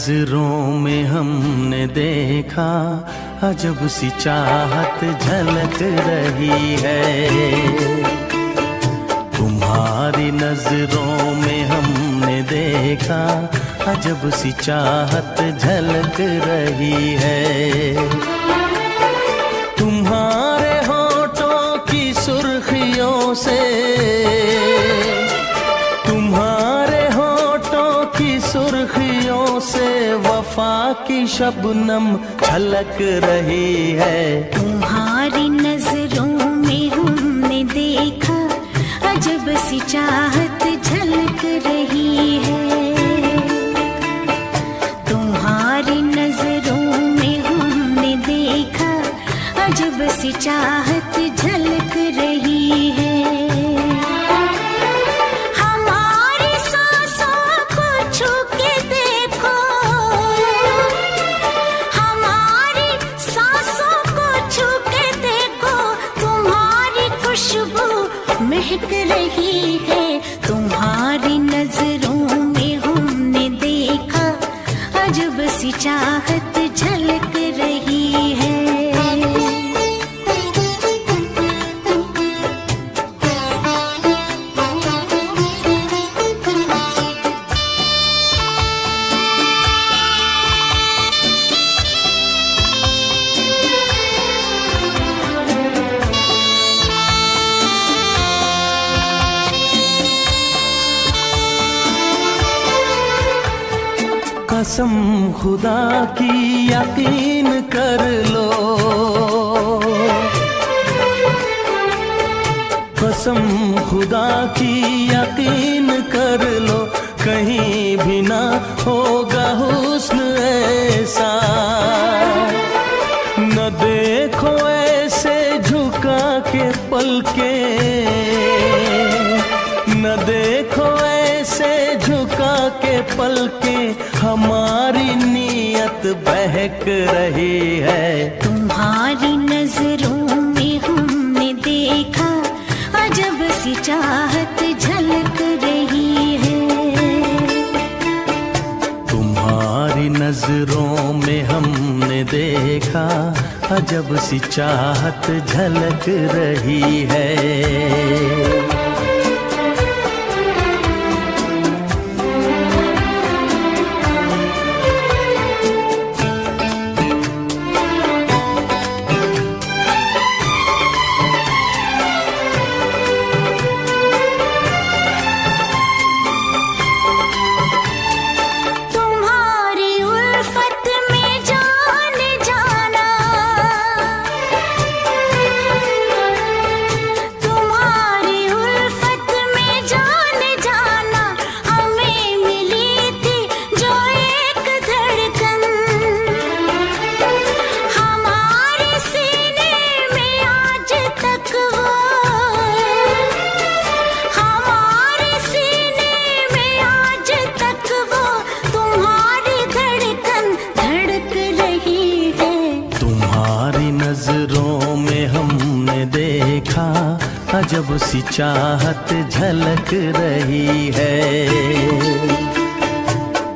नजरों में हमने देखा अजब सी चाहत झलक रही है। तुम्हारी नजरों में हमने देखा अजब सी चाहत झलक रही है। तुम्हारे होठों की सुर्खियों से, तुम्हारे होठों की सुर्खियों से वफा की शबनम छलक रही है। तुम्हारी नजरों में हमने देखा अजब सी चाहत झलक रही है। तुम्हारी नजरों में हमने देखा अजब सी चाहत झलक रही है। हमारी सांसों को छू के देखो, हमारी सांसों को छू के देखो, तुम्हारी खुशबू महक रही है। तुम्हारी नजरों में हमने देखा अजब सी चाहत झलक रही है। कसम खुदा की यकीन कर लो, कसम खुदा की यकीन कर लो, कहीं भी ना होगा हुस्न ऐसा। न देखो ऐसे झुका के पलके, न देखो ऐसे झुका के पलके, हमारी नीयत बहक रही है। तुम्हारी नजरों में हमने देखा अजब सी चाहत झलक रही है। तुम्हारी नजरों में हमने देखा अजब सी चाहत झलक रही है। नजरों में हमने देखा अजब सी चाहत झलक रही है।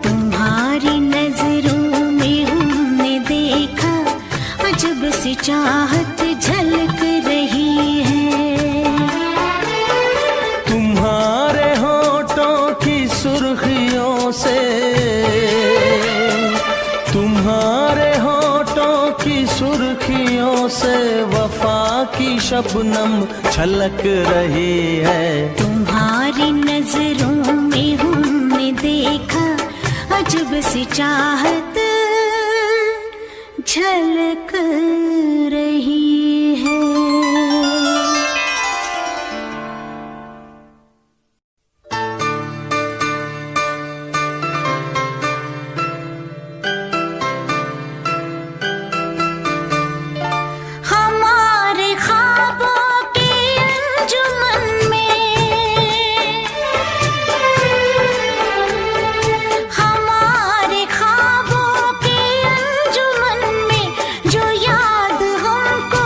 तुम्हारी नजरों में हमने देखा अजब सी चाहत झलक रही है। तुम्हारे होठों की सुर्खियों से, तुम्हारे होठों की सुर्खियों से वफा की शबनम छलक रही है। तुम्हारी नजरों में हमने देखा अजब सी चाहत झलक रही है। हमारे ख्वाबों की अंजुमन में जो याद हमको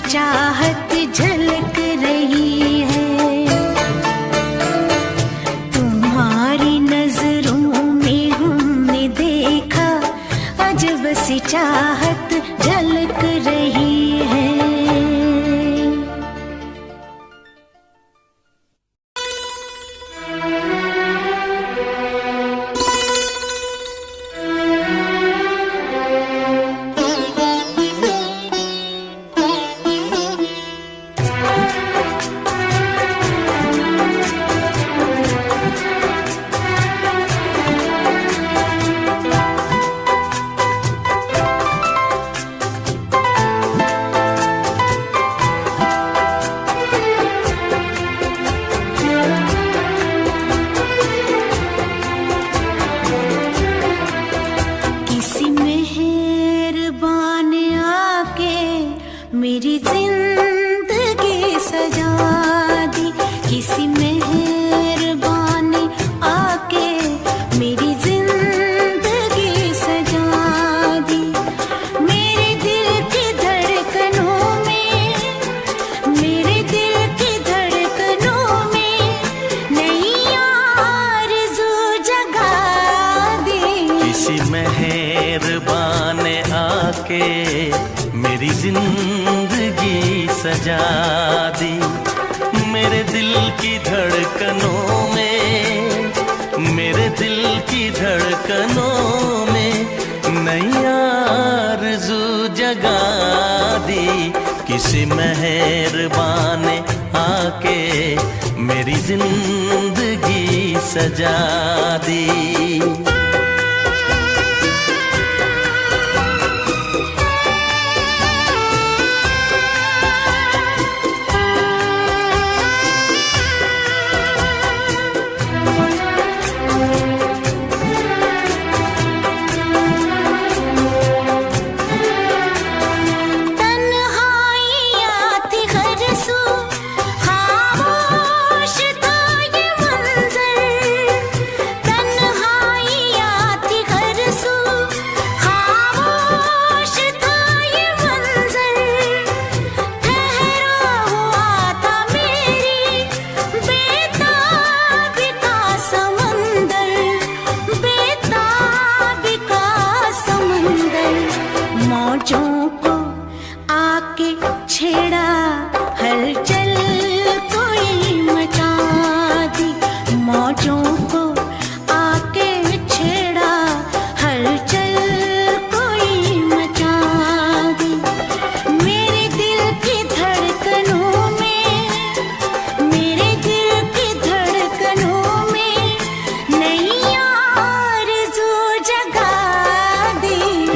चाहत झलक रही है। तुम्हारी नजरों में हमने देखा अजब सी चाहत झलक रही है। मेरी जिंदगी सजा दी, किसी मेहरबान ने आके मेरी जिंदगी सजा दी। मेरे दिल की धड़कनों में, मेरे दिल की धड़कनों में नई आरज़ू जगा दी। किसी मेहरबान ने आके मेरी जिंदगी सजा दी। मेरे दिल की धड़कनों में, मेरे दिल की धड़कनों में नई आरज़ू जगा दी। किसी मेहरबान ने आके मेरी जिंदगी सजा दी।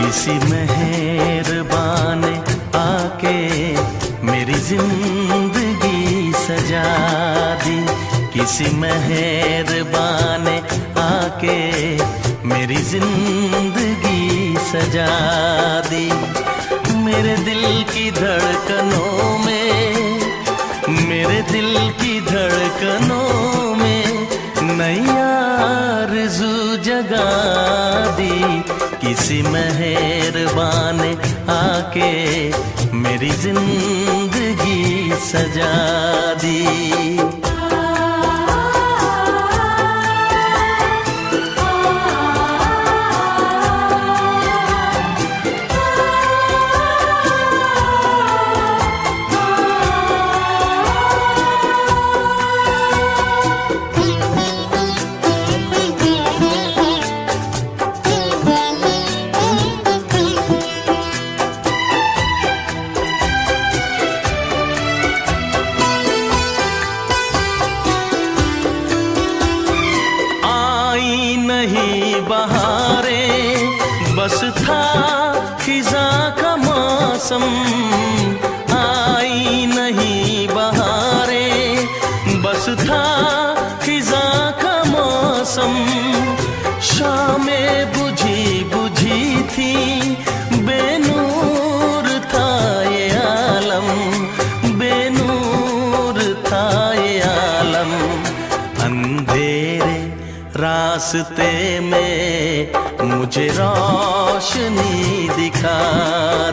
किसी मेहरबान ने आके मेरी जिंदगी सजा दी। किसी मेहरबान ने आके मेरी जिंदगी सजा दी। मेरे दिल की धड़कनों में, मेरे दिल की धड़कनों में नई आरज़ू जगा दी। किसी मेहरबान ने आके मेरी जिंदगी सजा दी। बस था खिज़ां का मौसम, आई नहीं बहारें। बस था खिज़ां का मौसम, शामें बुझी बुझी थी, बेनूर था ये आलम, बेनूर था ये आलम। अंधेरे रास्ते में मुझे रोशनी दिखा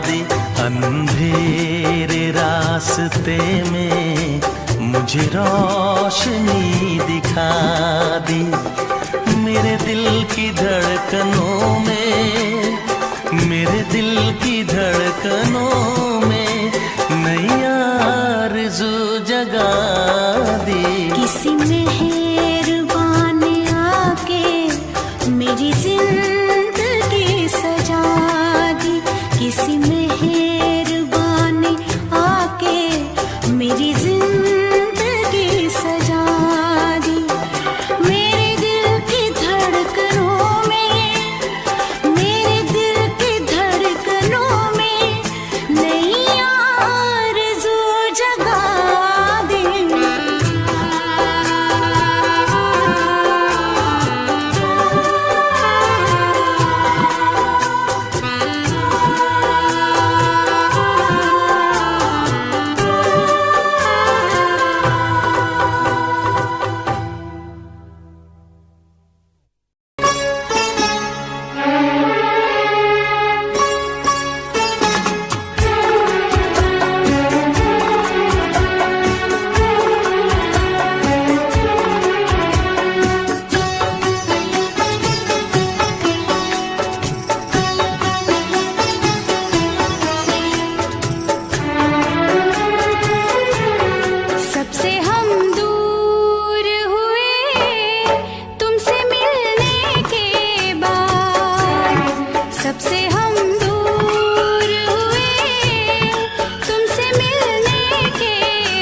दी। अंधेरे रास्ते में मुझे रोशनी दिखा दी। मेरे दिल की धड़कनों में, मेरे दिल की धड़कनों में नई आरज़ू जगा दी। किसी मेहरबान ने आके मेरी जिंदगी सजा दी। किसी मेहरबान ने आके मेरी जिंदगी सजा दी। मेरे दिल की धड़कनों में, मेरे दिल की धड़कनों में नई आरज़ू जगा दी। सबसे हम दूर हुए तुमसे मिलने के बाद। सबसे हम दूर हुए तुमसे मिलने के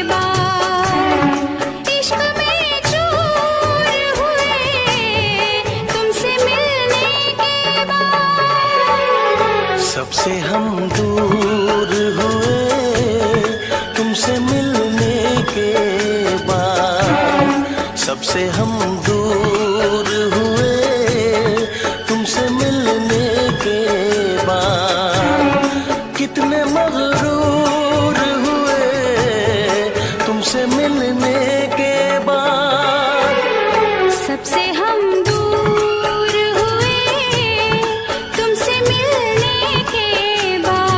बाद। इश्क में चूर हुए तुमसे मिलने के बाद। सबसे हम दूर हुए तुमसे मिलने के बाद। सबसे हम दूर हुए तुमसे मिलने के बाद। कितने मगरूर हुए तुमसे मिलने के बाद। सबसे हम दूर हुए तुमसे मिलने के बाद।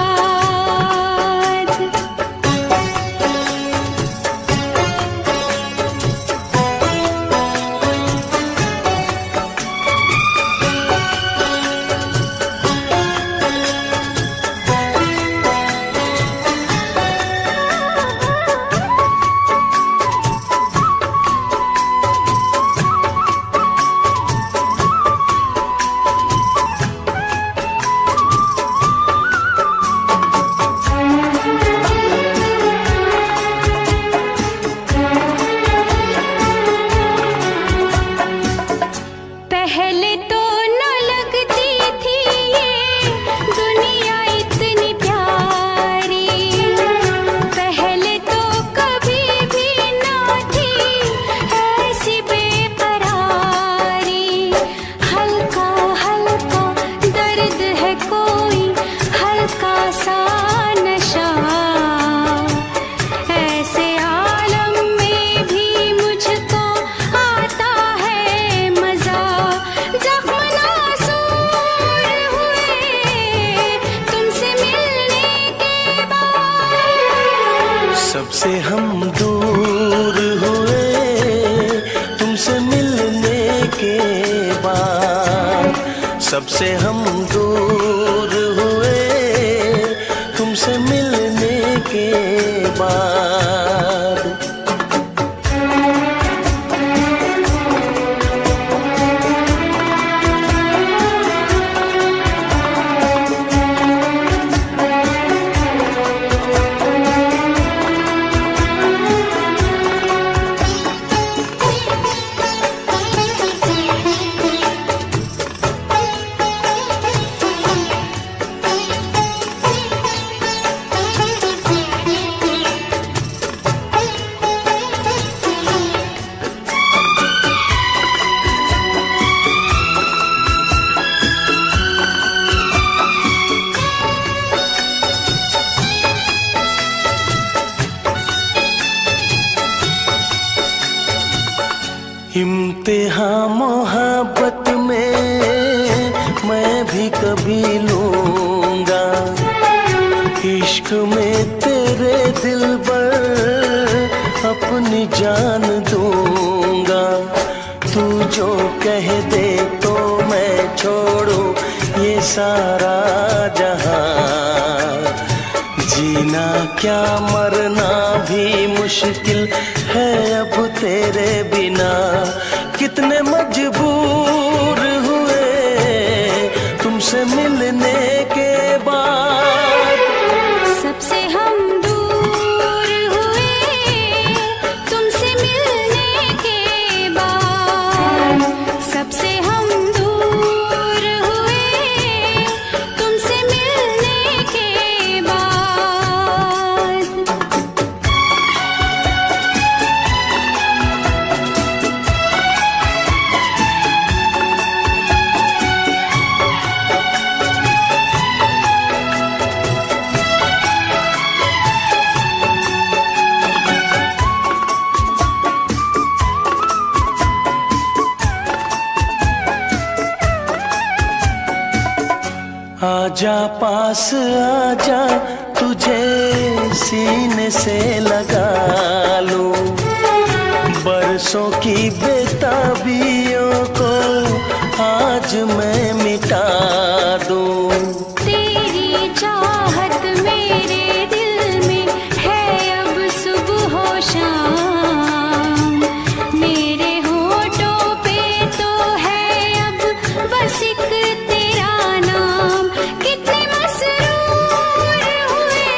पहले तो न लगती थी ये दुनिया इतनी प्यारी। पहले तो कभी भी न थी ऐसी बेकरारी। हल्का हल्का दर्द है कोई हल्का सा नशा। ऐसे आलम में भी मुझको आता है मजा। जख्म नासूर हुए तुमसे मिलने के बाद। सबसे हम दूर हुए तुमसे मिलने के बाद। सबसे हम दूर हुए तुमसे मिलने के बाद। इम्तिहान मोहब्बत में मैं भी कभी लूंगा, इश्क में तेरे दिल पर अपनी जान दूंगा। तू जो कह दे तो मैं छोड़ूं ये सारा जहां। जीना क्या मरना भी मुश्किल है अब तेरे बिना। कितने मजबूर हुए तुमसे मिलने के बाद। सबसे हम दूर हुए तुमसे मिलने के बाद। सबसे हम दूर हुए तुमसे मिलने के बाद। आजा पास आजा, तुझे सीने से लगा लूं। बरसों की बेताबियों को आज मैं मिटा दूं। तेरी चाहत मेरे दिल में है अब सुबह हो शाम। मेरे होठों पे तो है अब बस एक तेरा नाम। कितने मसरूर हुए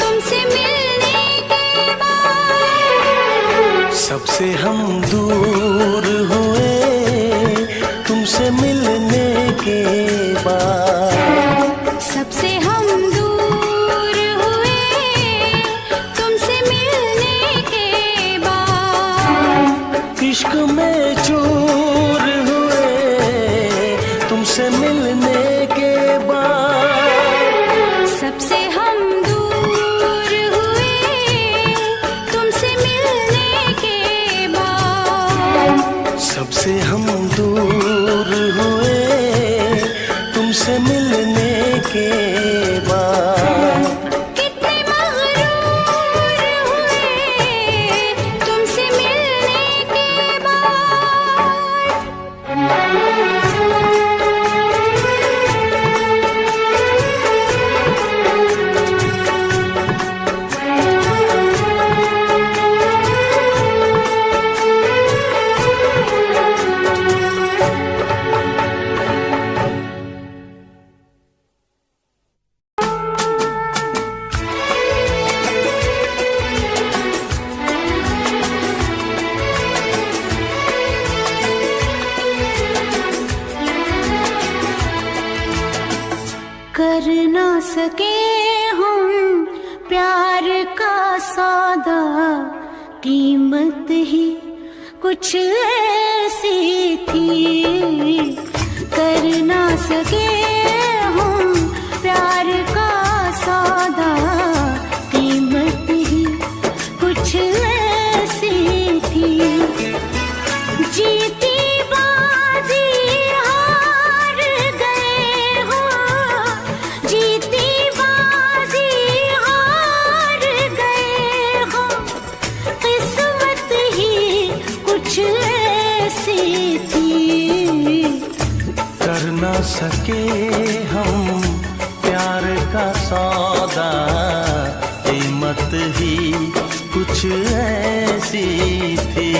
तुमसे मिलने के बाद। सबसे हम दूर हुए तुमसे मिलने के बाद। सबसे हम दूर हुए तुमसे मिलने के बाद। इश्क में चूर हुए तुमसे मिलने के बाद। सबसे हम दूर हुए तुमसे मिलने के बाद। सबसे हम दूर हुए तुमसे मिलने के बाद। कितने मगरूर हुए तुमसे मिलने के बाद। कर ना सके हम प्यार का सौदा। कीमत ही कुछ ऐसी थी। कर ना सके हम प्यार का सौदा। कीमत ही कुछ ऐसी थी। जीती बाजी हार गए हो। जीती बाजी हार गए हो। किस्मत ही कुछ ऐसी थी। कर ना सके हम प्यार का सौदा। कीमत ही कुछ ऐसी थी।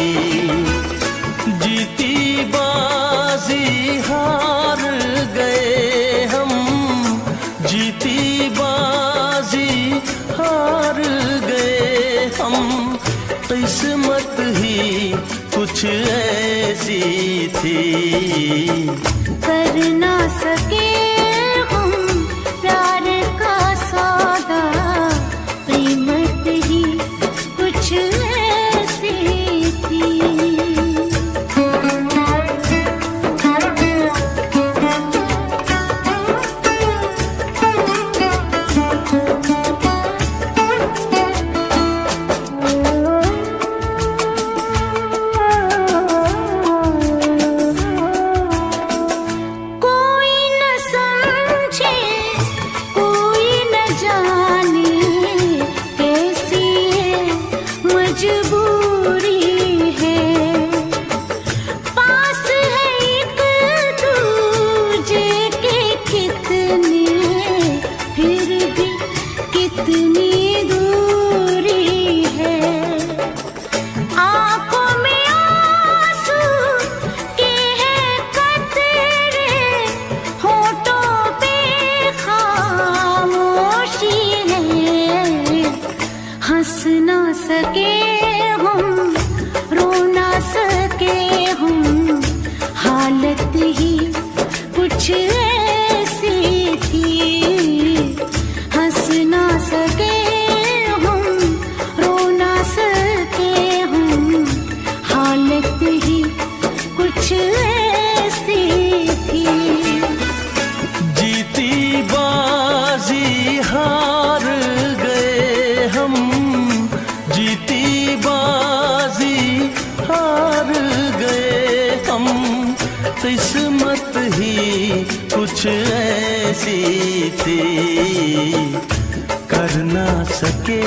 जीती बाजी हार गए हम। जीती बाजी हार गए हम। किस्मत ही कुछ ऐसी थी। कर ना सके हम प्यार का सौदा। कीमत ही कुछ ऐसी थी। किस्मत ही कुछ ऐसी थी, कर ना सके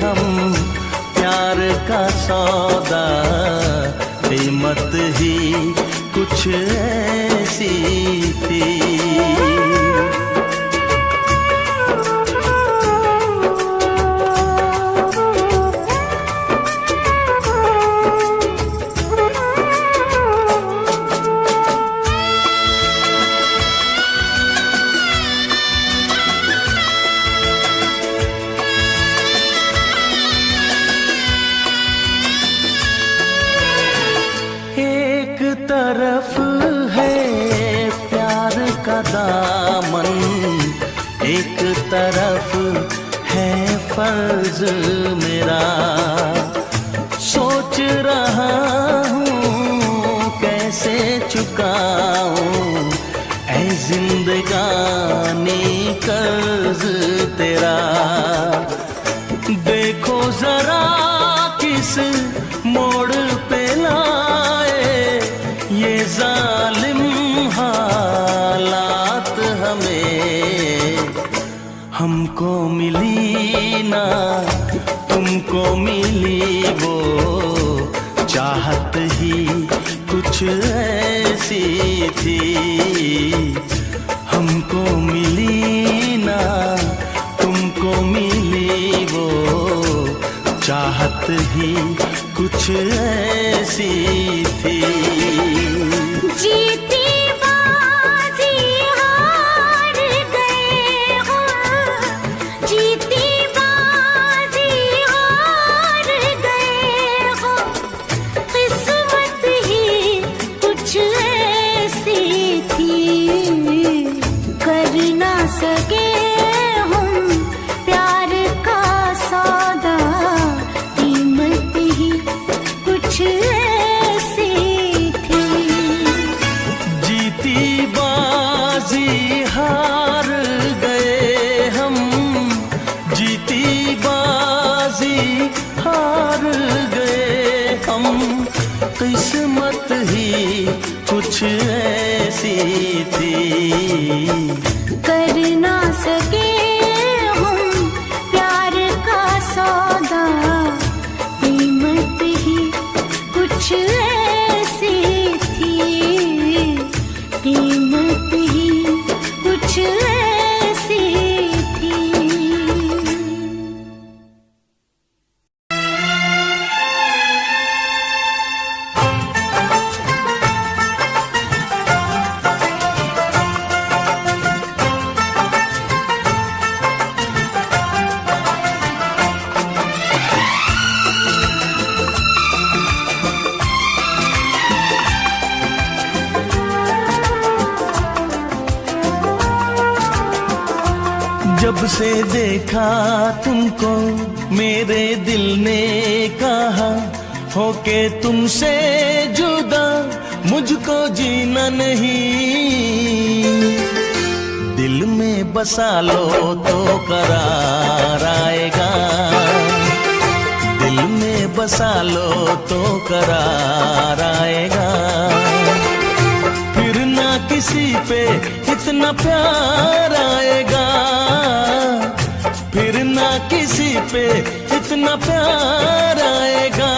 हम प्यार का सौदा, कीमत ही कुछ ऐसी थी। तरफ है प्यार का दामन, एक तरफ है फर्ज मेरा, सोच रहा हूँ कैसे चुकाऊं ऐ जिंदगानी कर्ज तेरा। देखो जरा किस मोड़ पे ये जालिम हालात हमें, हमको मिली ना तुमको मिली वो चाहत ही कुछ ऐसी थी, हमको मिली ना तुमको मिली वो चाहत ही कुछ ऐसी थी। जीती बाजी हार गए हो, जीती बाजी हार गए हो, किस्मत ही कुछ ऐसी थी, कर ना सके हम प्यार का सौदा, कीमत ही कुछ ऐसी थी। जीती बाजी हार गए हम, जीती बाजी हार गए हम, किस्मत ही कुछ ऐसी थी, कर ना सके हम प्यार का सौदा, कीमत ही कुछ ऐसी थी, कीमत ही कुछ ऐसी थी। जब से देखा तुमको मेरे दिल ने कहा, होके तुमसे जुदा मुझको जीना नहीं, दिल में बसा लो तो करार आएगा, दिल में बसा लो तो करार आएगा, फिर ना किसी पे इतना प्यार आएगा, फिर ना किसी पे इतना प्यार आएगा।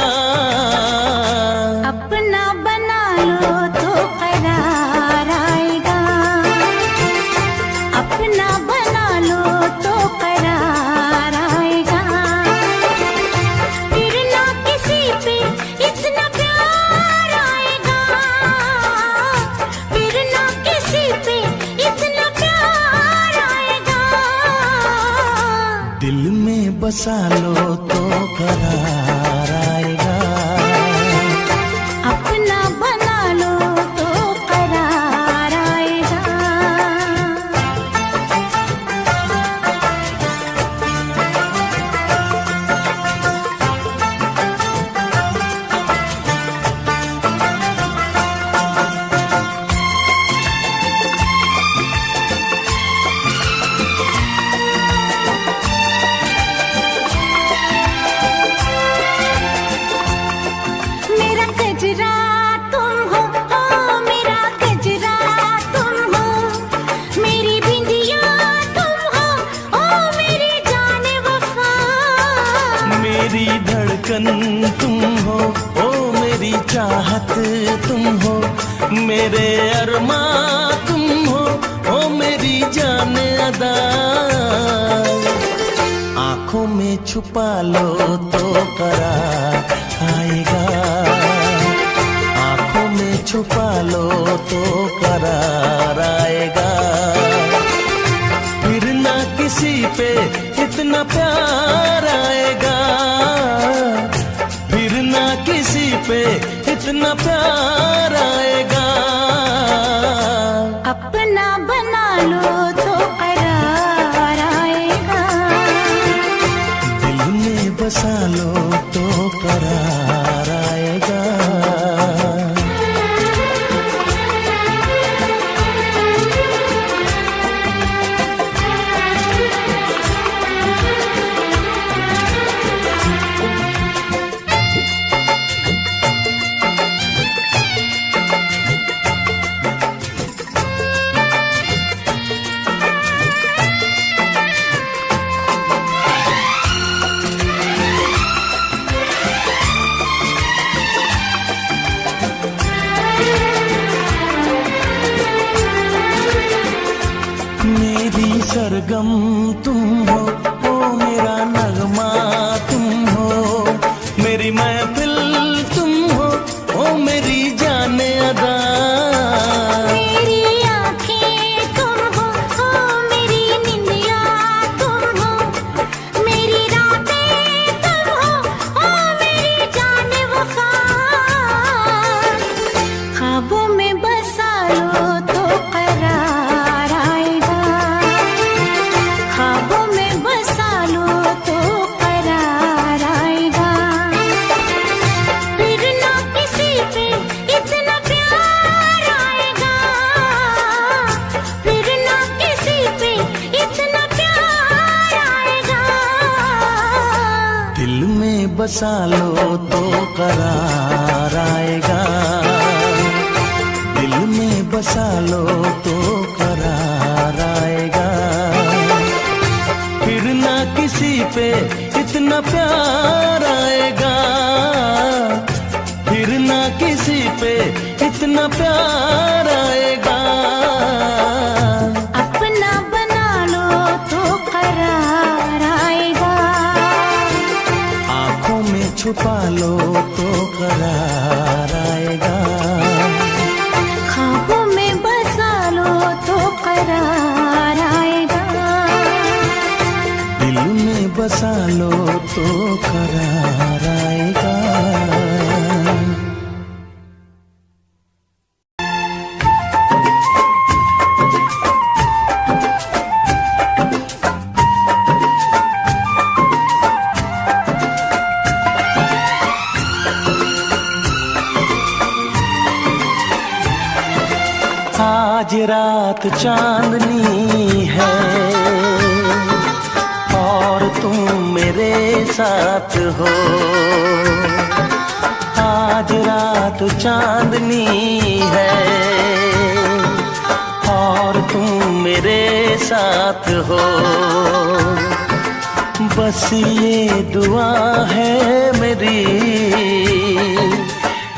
अपना बना लो तो करार आएगा, अपना बना लो तो करार आएगा, फिर ना किसी पे इतना प्यार आएगा, फिर ना किसी पे इतना प्यार आएगा। दिल में बसा लो तो करार आएगा, अपना बना लो तो करार आएगा। मेरा गजरा तुम हो मेरा गजरा चाहत तुम हो, मेरे अरमा तुम हो मेरी जान अदा। आंखों में छुपा लो तो करार आएगा, आंखों में छुपा लो तो करार आएगा। फिर ना किसी पे इतना प्यार आएगा, फिर ना किसी पे इतना प्यार आएगा। अपना बना लो तो करार आएगा, दिल में बसा लो तो करार आएगा। मेरी सरगम तुम हो, ओ मेरा नगमा तुम हो, मेरी महफिल तुम हो, ओ मेरी जाने अदा। मेरी आँखें तुम हो, ओ मेरी निंदिया तुम हो, मेरी रातें तुम हो, ओ मेरी जाने वफा। ख्वाबों में बसा लो तो करार आएगा, ख्वाबों में बसा लो तो करार आएगा। फिर ना किसी पे इतना प्यार आएगा, फिर ना किसी पे इतना प्यार आएगा। दिल में बसा लो तो करार आएगा, दिल में बसा लो तो करार आएगा। फिर ना किसी पे इतना प्यार आएगा, फिर ना किसी पे इतना प्यार आएगा। अपना बना लो तो करार आएगा, आंखों में छुपा लो तो करार आएगा। ख्वाबों में बसा लो तो करार आएगा। दिल में बसा लो तो करार आएगा। आज रात चांदनी है और तुम मेरे साथ हो, आज रात चांदनी है और तुम मेरे साथ हो। बस ये दुआ है मेरी,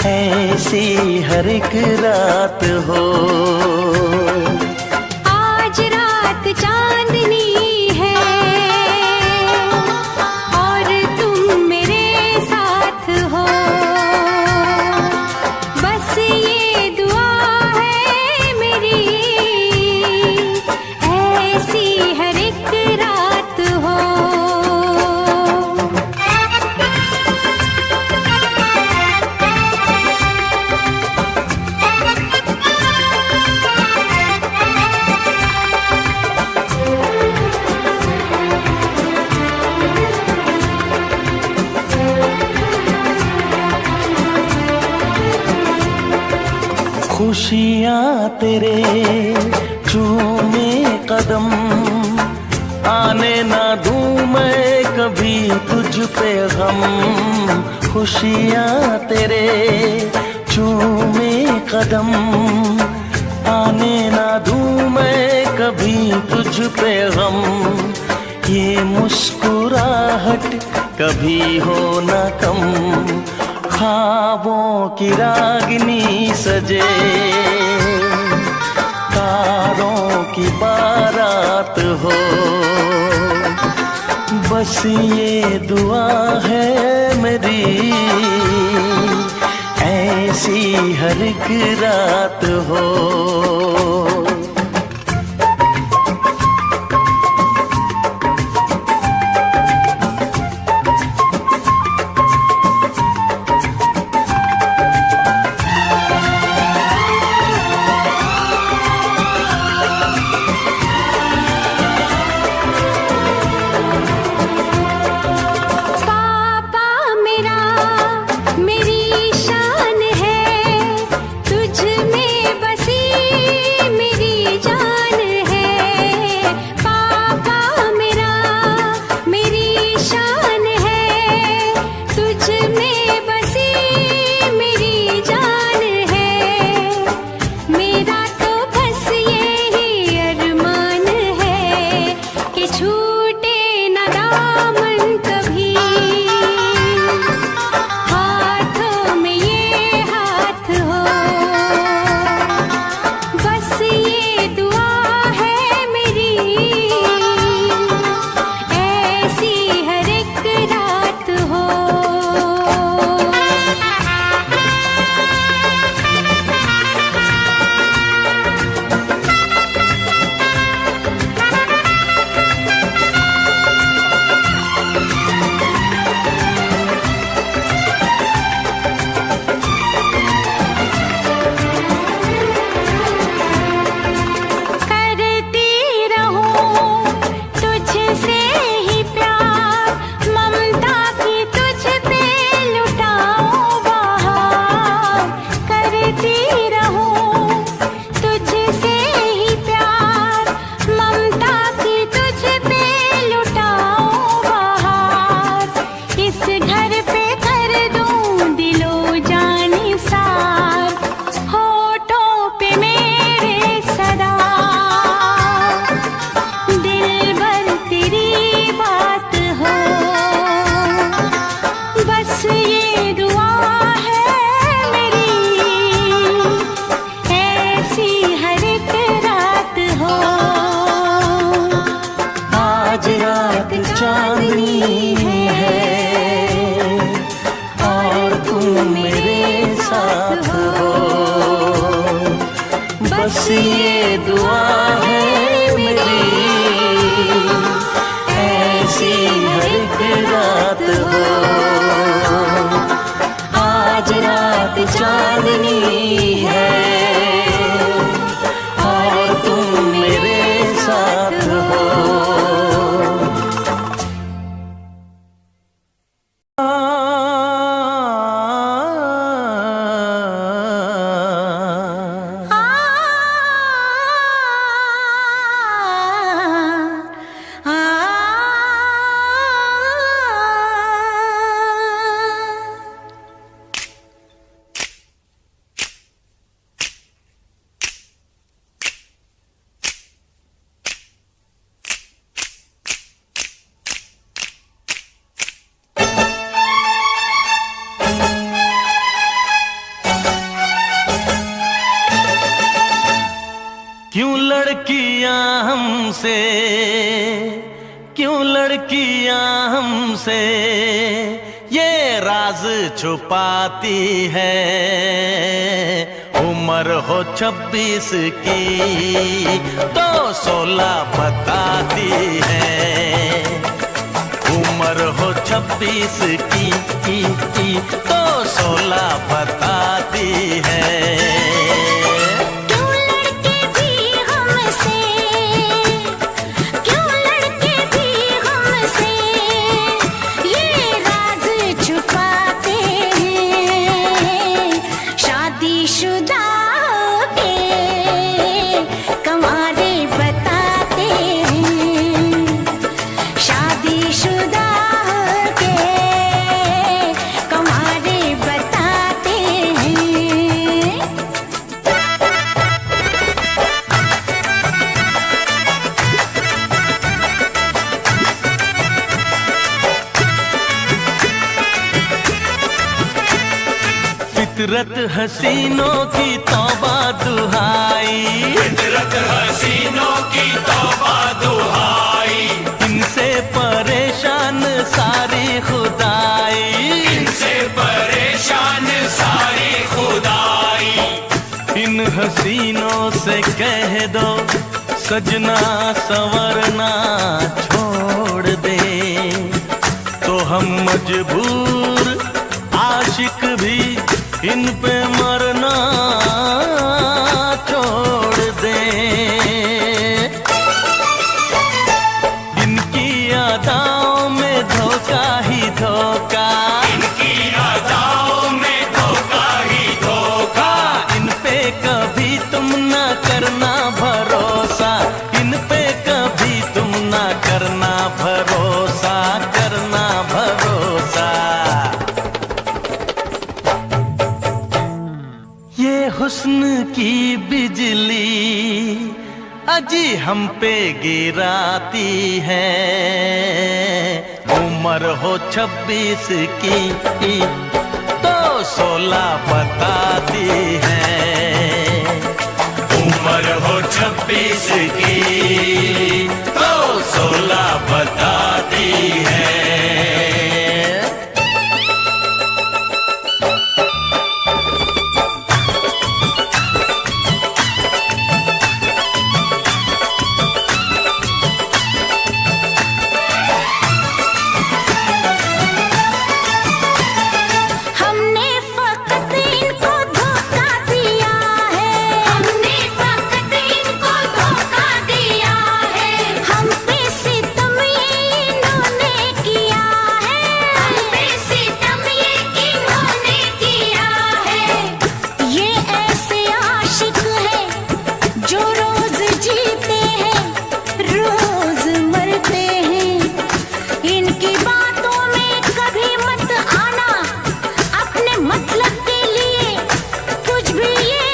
ऐसी हर एक रात हो। आज रात चांदनी है और तुम मेरे साथ हो, बस ये दुआ है मेरी, ऐसी हर एक रात हो। खुशियाँ तेरे चूमे कदम, आने ना दूँ मैं कभी तुझ पे गम। खुशियाँ तेरे चूमे कदम, आने ना दूँ मैं कभी तुझ पे गम। ये मुस्कुराहट कभी हो ना कम, ख्वाबों की रागनी सजे, तारों की बारात हो। बस ये दुआ है मेरी, ऐसी हर एक रात हो। बस ये दुआ है मेरी, ऐसी हर एक रात हो। आज रात चांदनी है और तुम मेरे साथ हो। क्यों लड़कियां हमसे ये राज छुपाती है। उम्र हो 26 की तो 16 बताती है। उम्र हो 26 की तो 16 बताती है। फितरत हसीनों की तौबा दुहाई, फितरत हसीनों की तौबा दुहाई, इनसे परेशान सारी खुदाई, इनसे परेशान सारी खुदाई। इन हसीनों से कह दो सजना संवरना छोड़ दे, तो हम मजबूर आशिक भी इन पे मरना छोड़ दे। इनकी अदाओं में धोखा ही धोखा, इनकी अदाओं में धोखा ही धोखा, इन पे कभी तुम ना करना भरोसा, इन पे कभी तुम ना करना भरोसा, करना भरोसा। ये हुस्न की बिजली अजी हम पे गिराती है, उम्र हो 26 की तो 16 बताती है, उम्र हो 26 की तो 16 बताती है। हमने फकत इनको धोखा दिया है, हमने फकत इनको धोखा दिया है, हम पे सितम ये इन्होंने किया है, हम पे सितम ये इन्होंने किया है। ये ऐसे आशिक हैं जो रोज जीते हैं रोज मरते हैं, इनकी बातों में कभी मत आना, अपने मतलब के लिए कुछ भी ये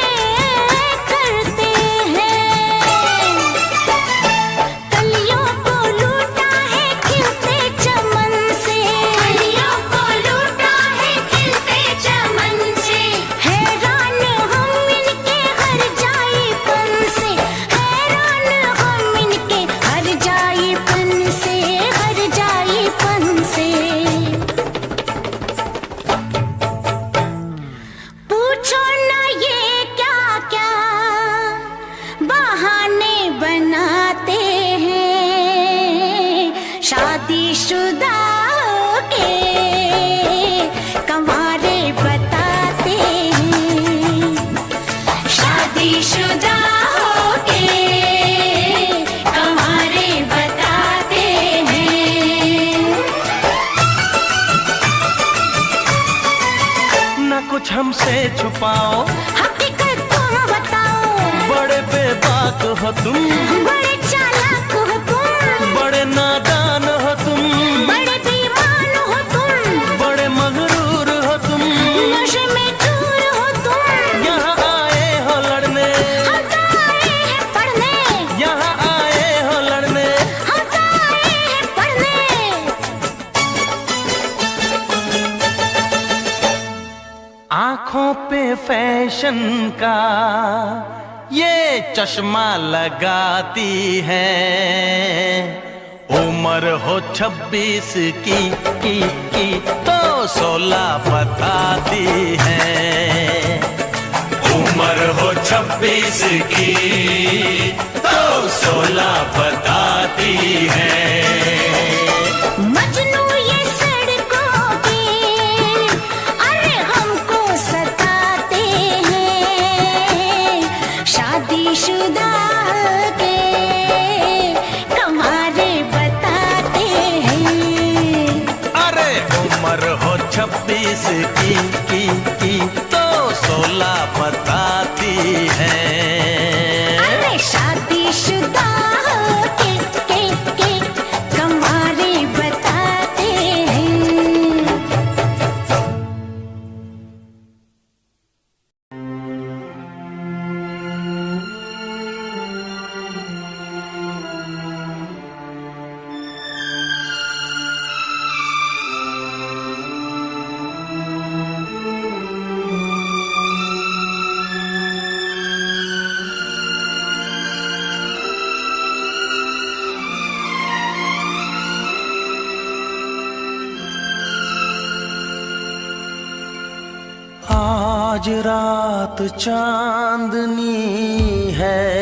करते हैं। कलियों को लूटा है खिलते चमन से, कलियों को लूटा है खिलते चमन से, हैरान हम इनके हर जाईपन से, हैरान हम इनके हर जाईपन से, हर जाईपन से। पूछो ना ये क्या क्या बहाने बनाते हैं, शादीशुदा के कंवारे बताते हैं, शादीशुदा के कंवारे बताते हैं। ना कुछ हमसे छुपाओ, हकीकत तुम बताओ, बड़े बेबाक हो तुम, बड़े चालाक हो तुम, बड़े नादान हो तुम, बड़े बेईमान हो तुम, बड़े मगरूर हो तुम, नशे में चूर हो तुम। यहाँ आए हो लड़ने, हम तो आए हैं पढ़ने, यहाँ आए हो लड़ने। हम तो आए हैं पढ़ने। आंखों पे फैशन का ये चश्मा लगाती है, उम्र हो 26 की तो 16 बताती है, उम्र हो 26 की तो 16 बताती है। मजनू ये सड़कों के अरे हमको सताते हैं, शादीशुदा के कंवारे बताते हैं। अरे उम्र हो 26 की तो 16 बताती है। अरे शादीशुदा के कंवारे बताते हैं। आज रात चांदनी है,